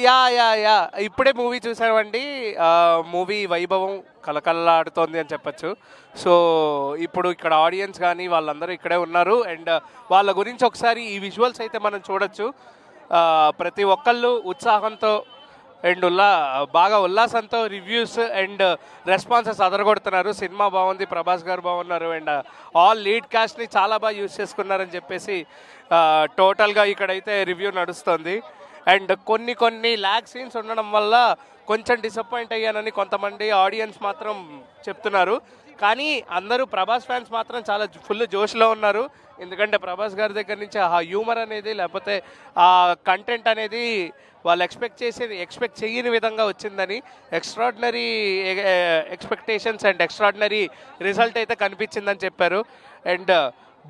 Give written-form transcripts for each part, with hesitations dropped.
Yeah yeah yeah ఇప్పుడే movie చూసామండి. Movie వైభవం కలకల్లాడుతోంది అని చెప్పచ్చు. సో ఇప్పుడు ఇక్కడ ఆడియన్స్ కానీ వాళ్ళందరూ ఇక్కడే ఉన్నారు. అండ్ వాళ్ళ గురించి ఒకసారి ఈ విజువల్స్ అయితే మనం చూడొచ్చు. ప్రతి ఒక్కళ్ళు ఉత్సాహంతో అండ్ బాగా ఉల్లాసంతో రివ్యూస్ అండ్ రెస్పాన్సెస్ అదరగొడుతున్నారు. సినిమా బాగుంది, ప్రభాస్ గారు బాగున్నారు, అండ్ ఆల్ లీడ్ క్యాస్ట్ని చాలా బాగా యూజ్ చేసుకున్నారని చెప్పేసి టోటల్గా ఇక్కడైతే రివ్యూ నడుస్తుంది. అండ్ కొన్ని ల్యాగ్ సీన్స్ ఉండడం వల్ల కొంచెం డిసప్పాయింట్ అయ్యానని కొంతమంది ఆడియన్స్ మాత్రం చెప్తున్నారు. కానీ అందరూ ప్రభాస్ ఫ్యాన్స్ మాత్రం చాలా ఫుల్ జోష్లో ఉన్నారు. ఎందుకంటే ప్రభాస్ గారి దగ్గర నుంచి ఆ హ్యూమర్ అనేది లేకపోతే ఆ కంటెంట్ అనేది వాళ్ళు ఎక్స్పెక్ట్ చేయని విధంగా వచ్చిందని extraordinary expectations and extraordinary result అయితే కనిపించిందని చెప్పారు. అండ్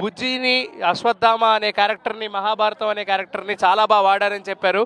బుజ్జిని, అశ్వత్థామ అనే క్యారెక్టర్ని, మహాభారతం అనే క్యారెక్టర్ని చాలా బాగా వాడారని చెప్పారు.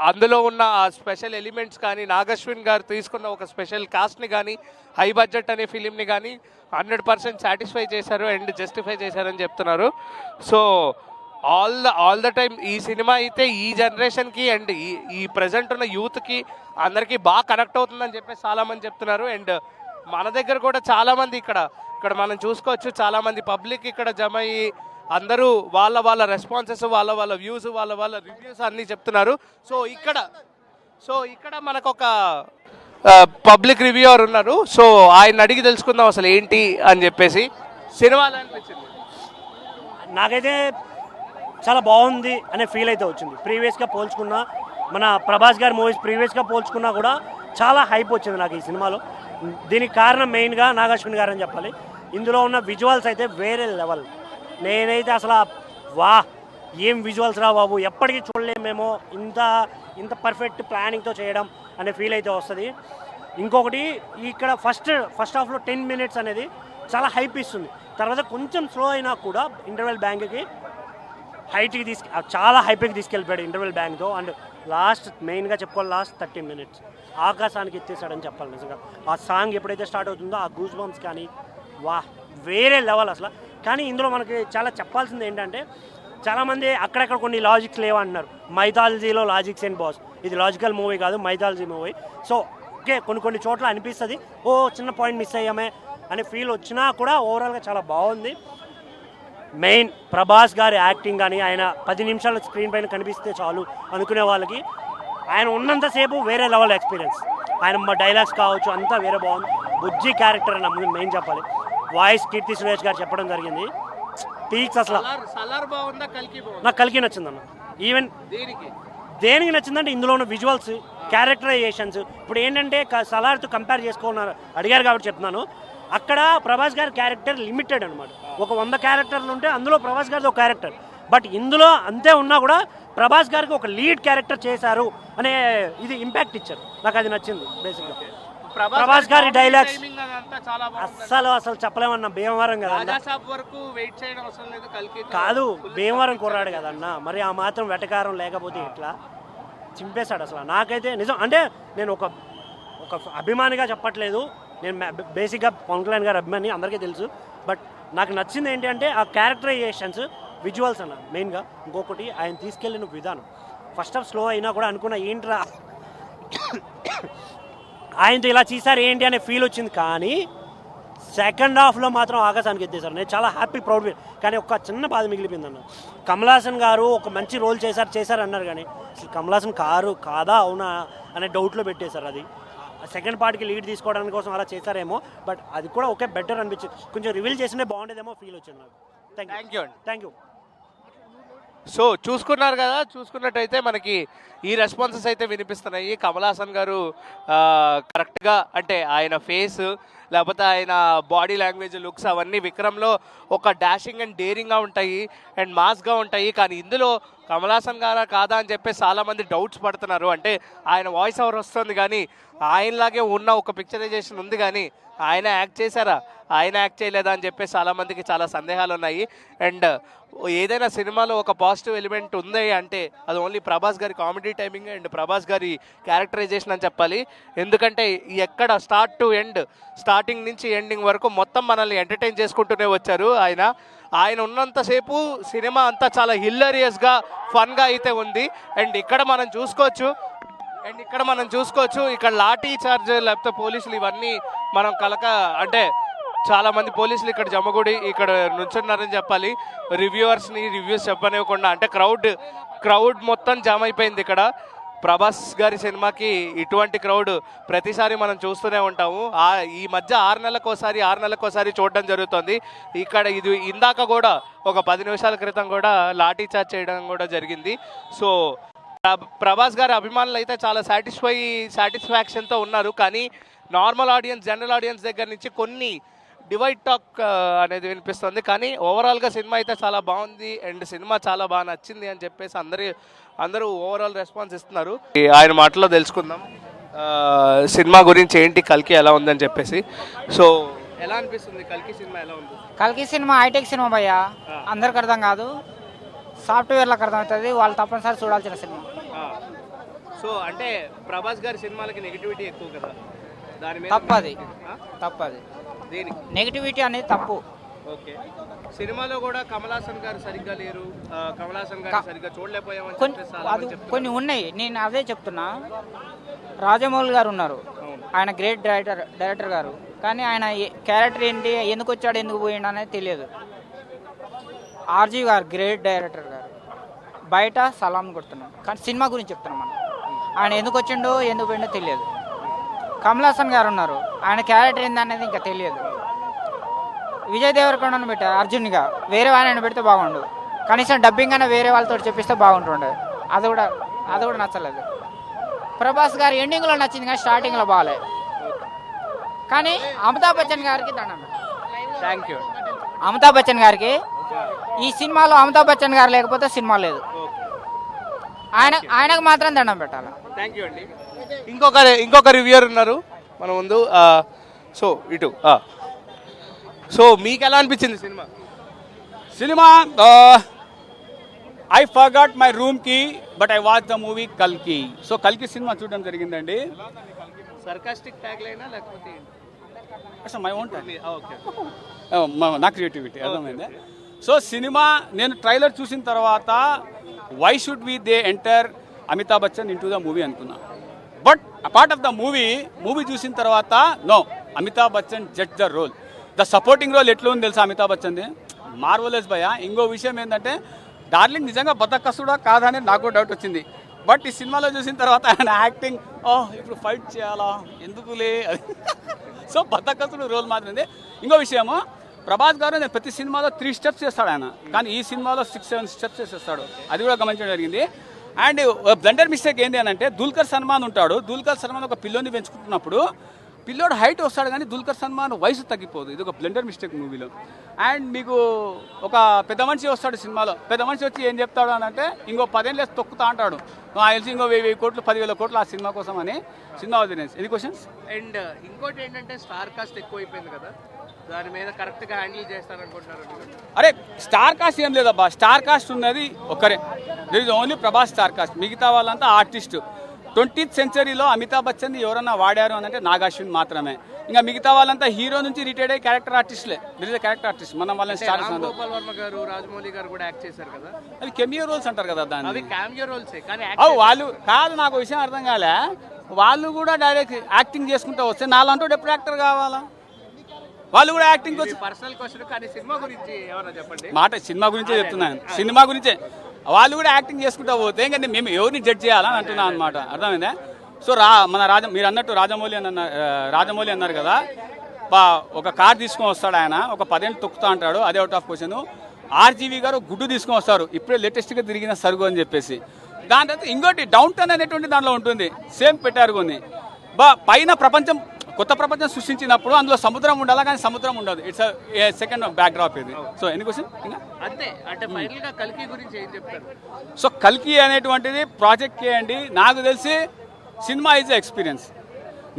అందులో ఉన్న ఆ స్పెషల్ ఎలిమెంట్స్ కానీ, నాగశ్విన్ గారు తీసుకున్న ఒక స్పెషల్ కాస్ట్ని కానీ, హై బడ్జెట్ అనే ఫిలింని కానీ 100% సాటిస్ఫై చేశారు అండ్ జస్టిఫై చేశారని చెప్తున్నారు. సో ఆల్ ద టైమ్ ఈ సినిమా అయితే ఈ జనరేషన్కి అండ్ ఈ ప్రజెంట్ ఉన్న యూత్కి అందరికీ బాగా కనెక్ట్ అవుతుందని చెప్పేసి చాలామంది చెప్తున్నారు. అండ్ మన దగ్గర కూడా చాలామంది ఇక్కడ మనం చూసుకోవచ్చు, చాలామంది పబ్లిక్ ఇక్కడ జమ అయ్యి అందరూ వాళ్ళ రెస్పాన్సెస్, వాళ్ళ వ్యూస్, వాళ్ళ రివ్యూస్ అన్నీ చెప్తున్నారు. సో ఇక్కడ మనకు ఒక పబ్లిక్ రివ్యూవర్ ఉన్నారు. సో ఆయన అడిగి తెలుసుకుందాం అసలు ఏంటి అని చెప్పేసి. సినిమా అనిపించింది నాకైతే చాలా బాగుంది అనే ఫీల్ అయితే వచ్చింది. ప్రీవియస్గా పోల్చుకున్నా, మన ప్రభాస్ గారి మూవీస్ ప్రీవియస్గా పోల్చుకున్నా కూడా చాలా హైప్ వచ్చింది నాకు ఈ సినిమాలో. దీనికి కారణం మెయిన్గా నాగార్జున గారు అని చెప్పాలి. ఇందులో ఉన్న విజువల్స్ అయితే వేరే లెవెల్. నేనైతే అసలు ఏం విజువల్స్ రా బాబు, ఎప్పటికీ చూడలేమేమో ఇంత పర్ఫెక్ట్ ప్లానింగ్తో చేయడం అనే ఫీల్ అయితే వస్తుంది. ఇంకొకటి ఇక్కడ ఫస్ట్ హాఫ్లో 10 minutes అనేది చాలా హైప్ ఇస్తుంది. తర్వాత కొంచెం స్లో అయినా కూడా ఇంటర్వెల్ బ్యాంక్కి చాలా హైప్కి తీసుకెళ్ళిపోయాడు ఇంటర్వెల్ బ్యాంక్తో. అండ్ మెయిన్గా చెప్పుకోవాలి, లాస్ట్ 30 minutes ఆకాశానికి ఎత్తేసాడని చెప్పాలి నిజంగా. ఆ సాంగ్ ఎప్పుడైతే స్టార్ట్ అవుతుందో ఆ గూస్ బంప్స్ కానీ వేరే లెవెల్ అసలు. కానీ ఇందులో మనకి చాలా చెప్పాల్సింది ఏంటంటే, చాలామంది అక్కడక్కడ కొన్ని లాజిక్స్ లేవంటున్నారు. మైథాలజీలో లాజిక్స్ ఏంటి బాస్, ఇది లాజికల్ మూవీ కాదు, మైథాలజీ మూవీ. సో ఓకే, కొన్ని చోట్ల అనిపిస్తుంది చిన్న పాయింట్ మిస్ అయ్యామే అనే ఫీల్ వచ్చినా కూడా ఓవరాల్గా చాలా బాగుంది. మెయిన్ ప్రభాస్ గారి యాక్టింగ్ కానీ, ఆయన 10 నిమిషాల స్క్రీన్ పైన కనిపిస్తే చాలు అనుకునే వాళ్ళకి ఆయన ఉన్నంతసేపు వేరే లెవెల్ ఎక్స్పీరియన్స్. ఆయన డైలాగ్స్ కావచ్చు అంతా వేరే బాగుంది. బుజ్జి క్యారెక్టర్ అని మెయిన్ చెప్పాలి. వాయిస్ కీర్తి సురేష్ గారు చెప్పడం జరిగింది. పీక్స్ అసలు. నాకు కల్కి నచ్చిందన్న. ఈవెన్ దేనికి నచ్చిందంటే ఇందులో ఉన్న విజువల్స్, క్యారెక్టరైజేషన్స్. ఇప్పుడు ఏంటంటే సలార్తో కంపేర్ చేసుకున్నారు అడిగారు కాబట్టి చెప్తున్నాను. అక్కడ ప్రభాస్ గారి క్యారెక్టర్ లిమిటెడ్ అనమాట. ఒక 100 క్యారెక్టర్లు ఉంటే అందులో ప్రభాస్ గారిది ఒక క్యారెక్టర్. బట్ ఇందులో అంతే ఉన్నా కూడా ప్రభాస్ గారికి ఒక లీడ్ క్యారెక్టర్ చేశారు అనే ఇది ఇంపాక్ట్ ఇచ్చారు. నాకు అది నచ్చింది బేసిక్గా. ప్రభాస్ గారి డైలాగ్స్ అసలు చెప్పలేమన్నా. భీమవరం కదన్నా కాదు, భీమవరం కుర్రాడు కదన్నా, మరి ఆ మాత్రం వెటకారం లేకపోతే ఇట్లా చింపేశాడు అసలు. నాకైతే నిజం అంటే నేను ఒక అభిమానిగా చెప్పట్లేదు, నేను బేసిక్గా పవన్ కళ్యాణ్ గారి అభిమాని, అందరికీ తెలుసు. బట్ నాకు నచ్చింది ఏంటి అంటే ఆ క్యారెక్టరైజేషన్స్, విజువల్స్ అన్న మెయిన్గా. ఇంకొకటి ఆయన తీసుకెళ్ళిన విధానం. ఫస్ట్ హాఫ్ స్లో అయినా కూడా అనుకున్న ఏంట్రా ఆయనతో ఇలా చేశారు ఏంటి అనే ఫీల్ వచ్చింది. కానీ సెకండ్ హాఫ్లో మాత్రం ఆకాశానికి ఎత్తేసారు. నేను చాలా హ్యాపీ, ప్రౌడ్. కానీ ఒక చిన్న బాధ మిగిలిపోయింది అన్న. కమల్ హాసన్ గారు ఒక మంచి రోల్ చేశారు అన్నారు, కానీ అసలు కమల్ హాసన్ కాదా అవునా అనే డౌట్లో పెట్టేశారు. అది సెకండ్ పార్ట్కి లీడ్ తీసుకోవడానికి కోసం అలా చేశారేమో. బట్ అది కూడా ఓకే, బెటర్ అనిపించింది. కొంచెం రివీల్ చేసినే బాగుండేదేమో ఫీల్ వచ్చింది నాకు. Thank you. సో చూసుకున్నట్టయితే మనకి ఈ రెస్పాన్సెస్ అయితే వినిపిస్తున్నాయి. కమల్ హాసన్ గారు కరెక్ట్గా అంటే ఆయన ఫేస్ లేకపోతే ఆయన బాడీ లాంగ్వేజ్, లుక్స్ అవన్నీ విక్రమ్లో ఒక డాషింగ్ అండ్ డేరింగ్గా ఉంటాయి అండ్ మాస్గా ఉంటాయి. కానీ ఇందులో కమల్ హాసన్ గారా కాదా అని చెప్పేసి చాలామంది డౌట్స్ పడుతున్నారు. అంటే ఆయన వాయిస్ ఓవర్ వస్తుంది కానీ ఆయనలాగే ఉన్న ఒక పిక్చరైజేషన్ ఉంది, కానీ ఆయన యాక్ట్ చేశారా, ఆయన యాక్ట్ చేయలేదా అని చెప్పేసి చాలామందికి చాలా సందేహాలు ఉన్నాయి. అండ్ ఏదైనా సినిమాలో ఒక పాజిటివ్ ఎలిమెంట్ ఉంది అంటే అది ఓన్లీ ప్రభాస్ గారి కామెడీ టైమింగ్ అండ్ ప్రభాస్ గారి క్యారెక్టరైజేషన్ అని చెప్పాలి. ఎందుకంటే ఎక్కడ స్టార్ట్ టు ఎండ్, స్టార్టింగ్ నుంచి ఎండింగ్ వరకు మొత్తం మనల్ని ఎంటర్టైన్ చేసుకుంటూనే వచ్చారు ఆయన ఉన్నంతసేపు సినిమా అంతా చాలా హిల్లరియస్గా ఫన్గా అయితే ఉంది. అండ్ ఇక్కడ మనం చూసుకోవచ్చు ఇక్కడ లాఠీ చార్జ్ లేకపోతే పోలీసులు ఇవన్నీ మనం అంటే చాలా మంది పోలీసులు ఇక్కడ జమ్మగుడి ఇక్కడ నుంచున్నారని చెప్పాలి. రివ్యూస్ చెప్పనివ్వకుండా అంటే క్రౌడ్ మొత్తం జామ్ అయిపోయింది ఇక్కడ. ప్రభాస్ గారి సినిమాకి ఇటువంటి క్రౌడ్ ప్రతిసారి మనం చూస్తూనే ఉంటాము. ఈ మధ్య 6 నెలలకోసారి చూడడం జరుగుతుంది. ఇక్కడ ఇది ఇందాక కూడా ఒక 10 నిమిషాల క్రితం కూడా లాఠీ చార్జ్ చేయడం కూడా జరిగింది. సో ప్రభాస్ గారి అభిమానులు అయితే చాలా సాటిస్ఫాక్షన్తో ఉన్నారు. కానీ నార్మల్ ఆడియన్స్, జనరల్ ఆడియన్స్ దగ్గర నుంచి కొన్ని డివైడ్ టాక్ అనేది వినిపిస్తుంది. కానీ ఓవరాల్గా సినిమా అయితే చాలా బాగుంది అండ్ సినిమా చాలా బాగా నచ్చింది అని చెప్పేసి అందరూ ఓవరాల్ రెస్పాన్స్ ఇస్తున్నారు. ఆయన మాటలో తెలుసుకుందాం సినిమా గురించి, ఏంటి కల్కి ఎలా ఉందని చెప్పేసి. సో ఎలా అనిపిస్తుంది కల్కి సినిమా ఎలా ఉంది? కల్కి సినిమా హైటెక్ సినిమా భయ్యా, అందరికి అర్థం కాదు, సాఫ్ట్వేర్లకు అర్థమవుతుంది, వాళ్ళు తప్పనిసరి చూడాల్సిన సినిమా. సో అంటే ప్రభాస్ గారి సినిమాలకి నెగిటివిటీ ఎక్కువ కదా, దాని మీద తప్పది నెగిటివిటీ అనేది తప్పు. ఓకే, సినిమాలో కూడా కమల్ హాసన్ గారు సరిగ్గా లేరు, సరిగ్గా చూడలేకపోయామని కొన్ని ఉన్నాయి. నేను అదే చెప్తున్నా, రాజమౌళి గారు ఉన్నారు, ఆయన గ్రేట్ డైరెక్టర్ గారు, కానీ ఆయన క్యారెక్టర్ ఏంటి, ఎందుకు వచ్చాడు ఎందుకు పోయిండు అనేది తెలియదు. ఆర్జీ గారు గ్రేట్ డైరెక్టర్ గారు, బయట సలాం కొడుతున్నాం, కానీ సినిమా గురించి చెప్తున్నాం మనం. ఆయన ఎందుకు వచ్చిండో ఎందుకు పోయిండో తెలియదు. కమల్ హాసన్ గారు ఉన్నారు, ఆయన క్యారెక్టర్ ఏందనేది ఇంకా తెలియదు. విజయ్ దేవరకొండను పెట్టారు అర్జున్గా, వేరే వాళ్ళని పెడితే బాగుండు, కనీసం డబ్బింగ్ అయినా వేరే వాళ్ళతో చెప్పిస్తే బాగుంటుండే, అది కూడా నచ్చలేదు. ప్రభాస్ గారు ఎండింగ్లో నచ్చింది కానీ స్టార్టింగ్లో బాగాలేదు. కానీ అమితాబ్ బచ్చన్ గారికి దండం పెట్టాలి. Thank you. అమితాబ్ బచ్చన్ గారికి ఈ సినిమాలో అమితాబ్ బచ్చన్ గారు లేకపోతే సినిమా లేదు. ఆయనకు మాత్రం దండం పెట్టాలి. థ్యాంక్ యూ అండి. ఇంకొక రివ్యూయర్ ఉన్నారు మన ముందు. సో మీకు ఎలా అనిపించింది cinema? I forgot my room కి but I watch the movie కల్కి. సో కల్కి సినిమా చూడడం జరిగిందండి. సర్కాస్టిక్ ట్యాగ్ లైనా లేకపోతే మై ఓన్ నా క్రియేటివిటీ అర్థమైంది. సో సినిమా నేను ట్రైలర్ చూసిన తర్వాత why should we they enter Amitabh Bachchan in to the movie అనుకున్నా. But apart of the movie చూసిన తర్వాత no, Amitabh Bachchan judge the role. The supporting role ఎట్లా ఉంది తెలుసా అమితాబ్ బచ్చన్ది, మార్వలెస్ భయ. ఇంకో విషయం ఏంటంటే డార్లింగ్ నిజంగా బద్దకస్తుడా కాదా అనేది నాకు డౌట్ వచ్చింది. బట్ ఈ సినిమాలో చూసిన తర్వాత ఆయన యాక్టింగ్, ఇప్పుడు ఫైట్ చేయాలా ఎందుకులే అది. సో బద్దకస్తుడు రోల్ మాత్రమే. ఇంకో విషయము, ప్రభాస్ గారు నేను ప్రతి సినిమాలో 3 స్టెప్స్ చేస్తాడు ఆయన, కానీ ఈ సినిమాలో 6-7 స్టెప్స్ చేసేస్తాడు, అది కూడా గమనించడం జరిగింది. అండ్ బ్లండర్ మిస్టేక్ ఏంటి అని అంటే దుల్కర్ సల్మాన్ ఉంటాడు, దుల్కర్ సల్మాన్ ఒక పిల్లోని పెంచుకుంటున్నప్పుడు పిల్లోడు హైట్ వస్తాడు కానీ దుల్కర్ సల్మాన్ వయసు తగ్గిపోదు. ఇది ఒక బ్లండర్ మిస్టేక్ మూవీలో. అండ్ మీకు ఒక పెద్ద మనిషి వస్తాడు సినిమాలో, పెద్ద మనిషి వచ్చి ఏం చెప్తాడు అని అంటే ఇంకో 10 ఏళ్ళు తొక్కుతా అంటాడు, తెలిసి ఇంకో 1000 కోట్లు 10,000 కోట్లు ఆ సినిమా కోసం అని. Cinema audience any questions? And ఇంకోటి ఏంటంటే స్టార్ కాస్ట్ ఎక్కువ అయిపోయింది కదా, దాని మీద కరెక్ట్గా హ్యాండిల్ చేస్తారనుకుంటున్నారు? అరే స్టార్ కాస్ట్ ఏం లేదబ్బా, స్టార్ కాస్ట్ ఉన్నది ఒకరే, there is only Prabhas star cast, మిగతా వాళ్ళంతా ఆర్టిస్టు. 20th సెంచరీలో అమితాబ్ బచ్చన్ ఎవరన్నా వాడారు అని అంటే నాగాశ్విన్ మాత్రమే. ఇంకా మిగతా వాళ్ళంతా హీరో నుంచి రిటైర్డ్ అయ్యి క్యారెక్టర్ ఆర్టిస్ట్లే. దిర్ ఇస్ క్యారెక్టర్ ఆర్టిస్ట్, మనం వాళ్ళని స్టార్. గోపాల్ వర్మ గారు, రాజమౌళి గారు కూడా యాక్ట్ చేశారు కదా, అవి కెమియో రోల్స్ అంటారు కదా దాన్ని. అవి కెమియో రోల్సే, కానీ వాళ్ళు కాదు. నాకు విషయం అర్థం కాలే, వాళ్ళు కూడా డైరెక్ట్ యాక్టింగ్ చేసుకుంటూ వస్తే నాలంటూ ఎప్పుడు యాక్టర్ కావాలా? వాళ్ళు కూడా యాక్టింగ్ వచ్చి పర్సనల్ క్వశ్చన్, కానీ సినిమా గురించి ఏమన్నా చెప్పండి. సినిమా గురించే చెప్తున్నాను, సినిమా గురించే. వాళ్ళు కూడా యాక్టింగ్ చేసుకుంటూ పోతే ఇంకా మేము ఎవరిని జడ్జ్ చేయాలని అంటున్నాను అనమాట, అర్థమైందా? సో మీరు అన్నట్టు రాజమౌళి అన్నారు కదా, ఒక కార్ తీసుకొని వస్తాడు ఆయన, ఒక 10 ఏళ్ళు తొక్కుతా అంటాడు, అదే అవుట్ ఆఫ్ క్వశ్చన్. ఆర్జీవి గారు గుడ్డు తీసుకొని వస్తారు, ఇప్పుడే లేటెస్ట్గా తిరిగిన సరుగు అని చెప్పేసి. దాని తర్వాత ఇంకోటి డౌన్ టౌన్ అనేటువంటి దాంట్లో ఉంటుంది, సేమ్ పెట్టారు కొన్ని. పైన కొత్త ప్రపంచం సృష్టించినప్పుడు అందులో సముద్రం ఉండాలా, కానీ సముద్రం ఉండదు. ఇట్స్ సెకండ్ బ్యాక్ డ్రాప్ ఇది. So any question? అంతే. అంటే ఫైనల్ గా కల్కి గురించి ఏం చెప్తారు? సో కల్కి అనేటువంటిది ప్రాజెక్ట్ చేయండి. నాకు తెలిసి సినిమా ఈజ్ ఎక్స్పీరియన్స్.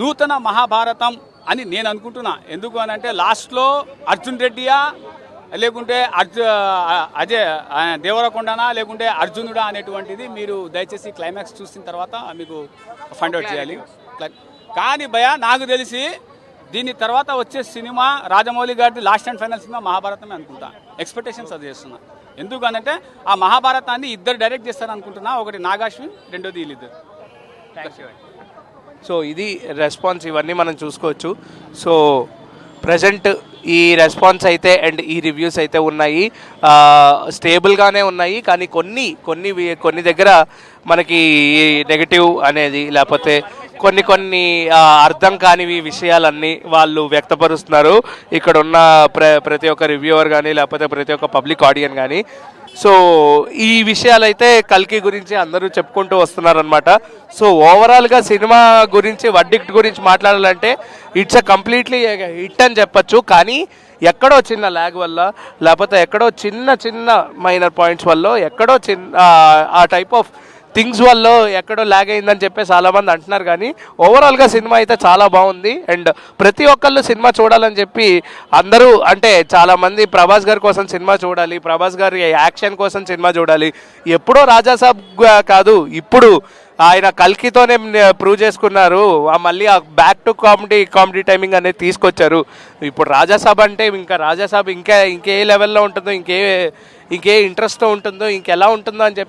నూతన మహాభారతం అని నేను అనుకుంటున్నా. ఎందుకు అని అంటే లాస్ట్లో అర్జున్ రెడ్డియా లేకుంటే అజయ్ దేవరకొండనా లేకుంటే అర్జునుడా అనేటువంటిది మీరు దయచేసి క్లైమాక్స్ చూసిన తర్వాత మీకు ఫైండ్ అవుట్ చేయాలి. కానీ భయ నాకు తెలిసి దీని తర్వాత వచ్చే సినిమా రాజమౌళి గారిది లాస్ట్ అండ్ ఫైనల్ సినిమా మహాభారతమే అనుకుంటా. ఎక్స్పెక్టేషన్స్ అది చేస్తున్నా. ఎందుకనంటే ఆ మహాభారతాన్ని ఇద్దరు డైరెక్ట్ చేస్తారు అనుకుంటున్నా. ఒకటి నాగాశ్విన్, రెండోది వీళ్ళిద్దరు. సో ఇది రెస్పాన్స్, ఇవన్నీ మనం చూసుకోవచ్చు. సో ప్రజెంట్ ఈ రెస్పాన్స్ అయితే అండ్ ఈ రివ్యూస్ అయితే ఉన్నాయి, స్టేబుల్గానే ఉన్నాయి. కానీ కొన్ని దగ్గర మనకి నెగటివ్ అనేది లేకపోతే కొన్ని అర్థం కానివి విషయాలన్నీ వాళ్ళు వ్యక్తపరుస్తున్నారు ఇక్కడ ఉన్న ప్రతి ఒక్క రివ్యూవర్ కానీ లేకపోతే ప్రతి ఒక్క పబ్లిక్ ఆడియన్స్ కానీ. సో ఈ విషయాలైతే కల్కి గురించి అందరూ చెప్పుకుంటూ వస్తున్నారనమాట. సో ఓవరాల్గా సినిమా గురించి వర్డిక్ట్ గురించి మాట్లాడాలంటే ఇట్స్ అ కంప్లీట్లీ హిట్ అని చెప్పచ్చు. కానీ ఎక్కడో చిన్న ల్యాగ్ వల్ల లేకపోతే ఎక్కడో చిన్న మైనర్ పాయింట్స్ వల్ల ఎక్కడో ఆ టైప్ ఆఫ్ థింగ్స్ వల్ల ఎక్కడో ల్యాగ్ అయిందని చెప్పేసి చాలామంది అంటున్నారు. కానీ ఓవరాల్గా సినిమా అయితే చాలా బాగుంది. అండ్ ప్రతి ఒక్కళ్ళు సినిమా చూడాలని చెప్పి అందరూ, అంటే చాలామంది ప్రభాస్ గారి కోసం సినిమా చూడాలి, ప్రభాస్ గారి యాక్షన్ కోసం సినిమా చూడాలి. ఎప్పుడో రాజాసాబ్ కాదు, ఇప్పుడు ఆయన కల్కితోనే ప్రూవ్ చేసుకున్నారు. మళ్ళీ ఆ బ్యాక్ టు కామెడీ టైమింగ్ అనేది తీసుకొచ్చారు. ఇప్పుడు రాజాసాబ్ అంటే ఇంకా రాజాసాబ్ ఇంకే లెవెల్లో ఉంటుందో, ఇంకే ఇంకే ఇంట్రెస్ట్తో ఉంటుందో, ఇంకెలా ఉంటుందో అని చెప్పి